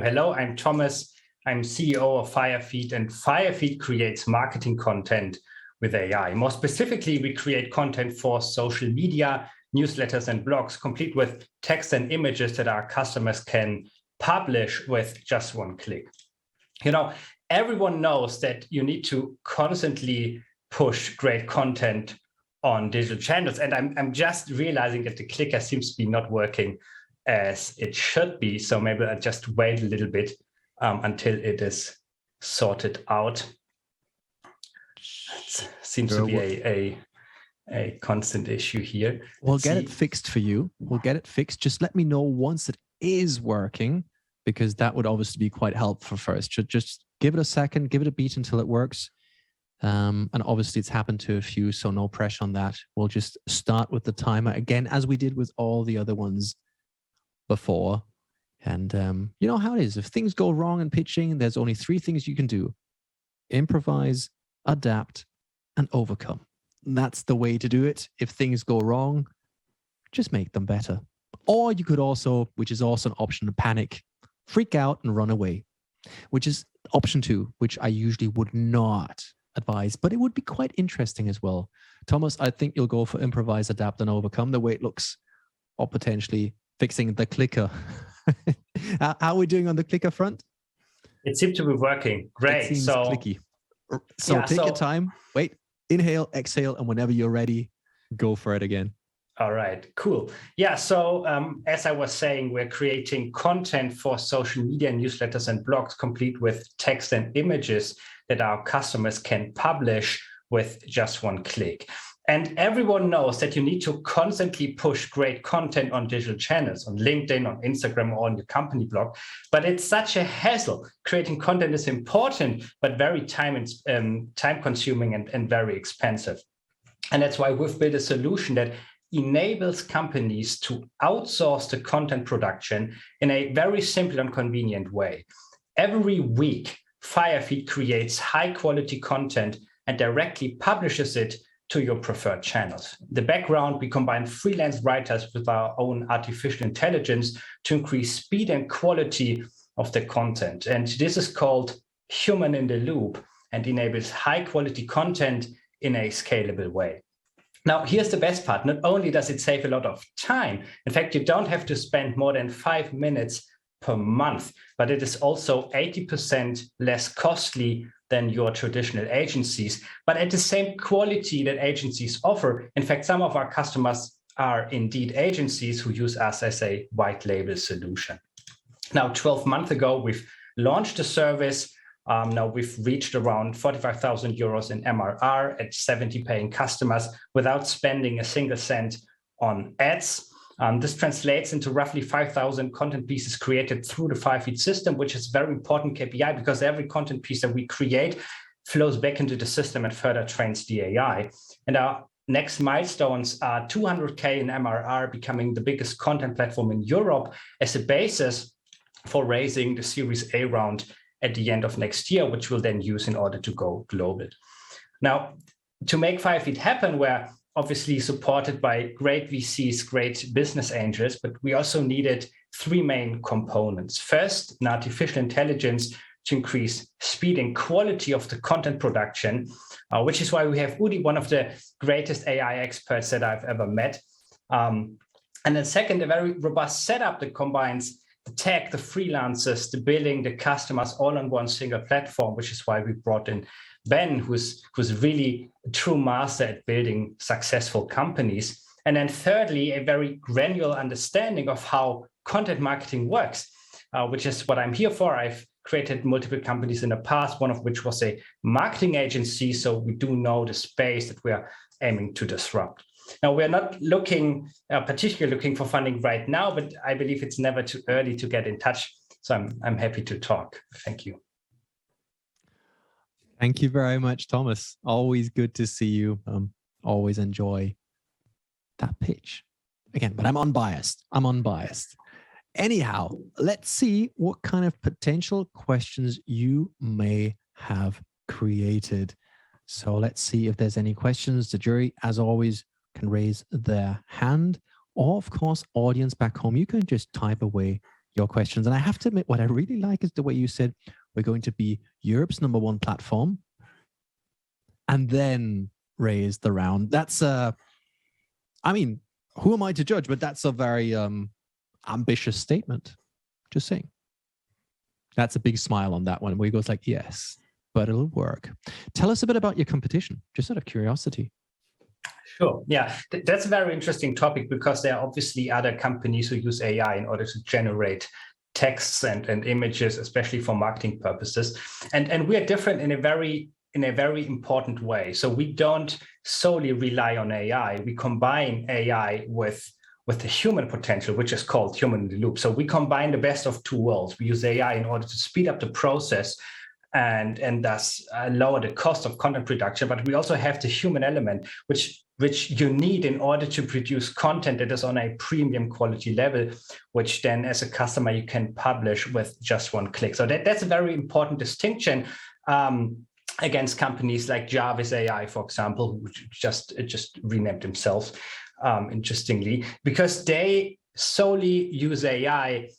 Hello, I'm Thomas. I'm CEO of Fyrfeed, and Fyrfeed creates marketing content with AI. More specifically, we create content for social media, newsletters, and blogs, complete with text and images that our customers can publish with just one click. Everyone knows that you need to constantly push great content on digital channels. And I'm just realizing that the clicker seems to be not working as it should be. So maybe I'll just wait a little bit until it is sorted out. It seems to be a constant issue here. We'll get it fixed for you. We'll get it fixed. Just let me know once it is working, because that would obviously be quite helpful first. Just give it a second, give it a beat until it works. And obviously it's happened to a few, so no pressure on that. We'll just start with the timer again, as we did with all the other ones before. And you know how it is. If things go wrong in pitching, there's only 3 things you can do: improvise, adapt, and overcome. And that's the way to do it. If things go wrong, just make them better. Or you could also, which is also an option, panic, freak out and run away, which is option 2, which I usually would not advise, but it would be quite interesting as well. Thomas, I think you'll go for improvise, adapt, and overcome, the way it looks, or potentially fixing the clicker. How are we doing on the clicker front? It seems to be working. Great. It seems clicky. So take your time, wait, inhale, exhale, and whenever you're ready, go for it again. All right, cool. Yeah, so as I was saying, we're creating content for social media, newsletters, and blogs, complete with text and images that our customers can publish with just one click. And everyone knows that you need to constantly push great content on digital channels, on LinkedIn, on Instagram, or on your company blog. But it's such a hassle. Creating content is important, but very time-consuming and very expensive. And that's why we've built a solution that enables companies to outsource the content production in a very simple and convenient way. Every week, Fyrfeed creates high-quality content and directly publishes it to your preferred channels. In the background, we combine freelance writers with our own artificial intelligence to increase speed and quality of the content. And this is called human in the loop and enables high-quality content in a scalable way. Now, here's the best part. Not only does it save a lot of time, in fact, you don't have to spend more than 5 minutes per month, but it is also 80% less costly than your traditional agencies, but at the same quality that agencies offer. In fact, some of our customers are indeed agencies who use us as a white label solution. Now, 12 months ago, we've launched the service. Now we've reached around 45,000 euros in MRR at 70 paying customers without spending a single cent on ads. This translates into roughly 5,000 content pieces created through the Fyrfeed system, which is a very important KPI because every content piece that we create flows back into the system and further trains the AI. And our next milestones are 200K in MRR, becoming the biggest content platform in Europe as a basis for raising the Series A round at the end of next year, which we'll then use in order to go global. Now, to make Fyrfeed happen, we're obviously supported by great VCs, great business angels, but we also needed 3 main components. First, an artificial intelligence to increase speed and quality of the content production, which is why we have Udi, one of the greatest AI experts that I've ever met. And then second, a very robust setup that combines the tech, the freelancers, the billing, the customers, all on one single platform, which is why we brought in Ben, who's really a true master at building successful companies. And then thirdly, a very granular understanding of how content marketing works, which is what I'm here for. I've created multiple companies in the past, one of which was a marketing agency. So we do know the space that we are aiming to disrupt. Now, we're not particularly looking for funding right now, but I believe it's never too early to get in touch. So I'm happy to talk. Thank you. Thank you very much, Thomas. Always good to see you. Always enjoy that pitch. Again, but I'm unbiased. Anyhow, let's see what kind of potential questions you may have created. So let's see if there's any questions. The jury, as always, can raise their hand. Or, of course, audience back home, you can just type away your questions. And I have to admit, what I really like is the way you said we're going to be Europe's #1 platform and then raise the round. That's I mean, who am I to judge? But that's a very ambitious statement. Just saying. That's a big smile on that one where he goes like, yes, but it'll work. Tell us a bit about your competition, just out of curiosity. Sure. Yeah, that's a very interesting topic because there are obviously other companies who use AI in order to generate texts and images, especially for marketing purposes. And we are different in a very important way. So we don't solely rely on AI. We combine AI with the human potential, which is called human in the loop. So we combine the best of two worlds. We use AI in order to speed up the process and thus lower the cost of content production. But we also have the human element, which you need in order to produce content that is on a premium quality level, which then as a customer you can publish with just one click. So that's a very important distinction against companies like Jarvis AI, for example, who just renamed themselves, interestingly, because they solely use AI,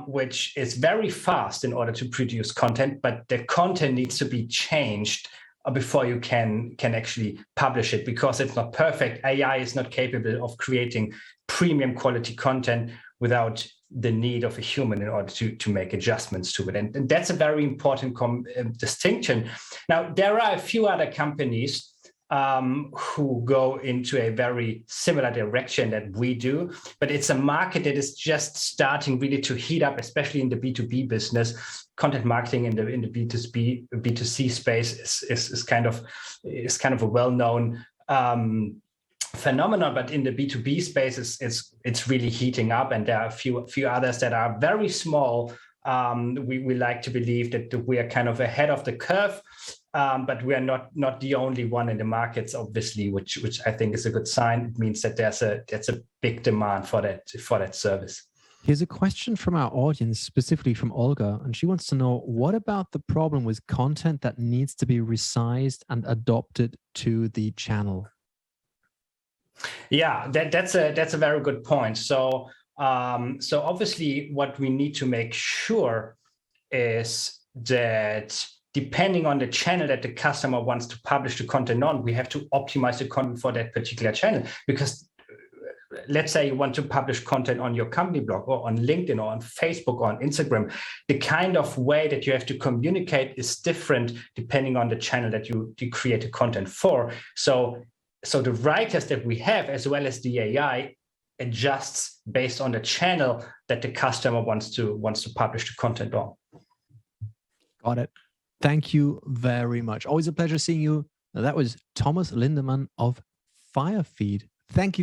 which is very fast in order to produce content, but the content needs to be changed before you can actually publish it because it's not perfect. AI is not capable of creating premium quality content without the need of a human in order to make adjustments to it. And that's a very important distinction. Now, there are a few other companies who go into a very similar direction that we do, but it's a market that is just starting really to heat up, especially in the B2B business. Content marketing in the B2C space is kind of a well-known phenomenon, but in the B2B space, it's really heating up, and there are a few others that are very small. We like to believe that we are kind of ahead of the curve, but we are not the only one in the markets, obviously, which I think is a good sign. It means that there's a big demand for that service. Here's a question from our audience, specifically from Olga, and she wants to know, what about the problem with content that needs to be resized and adopted to the channel? Yeah, that's a very good point. So obviously what we need to make sure is that depending on the channel that the customer wants to publish the content on, we have to optimize the content for that particular channel. Because let's say you want to publish content on your company blog or on LinkedIn or on Facebook or on Instagram, the kind of way that you have to communicate is different depending on the channel that you create the content for. So the writers that we have, as well as the AI, adjusts based on the channel that the customer wants to publish the content on. Got it. Thank you very much. Always a pleasure seeing you. That was Thomas Lindemann of Fyrfeed. Thank you.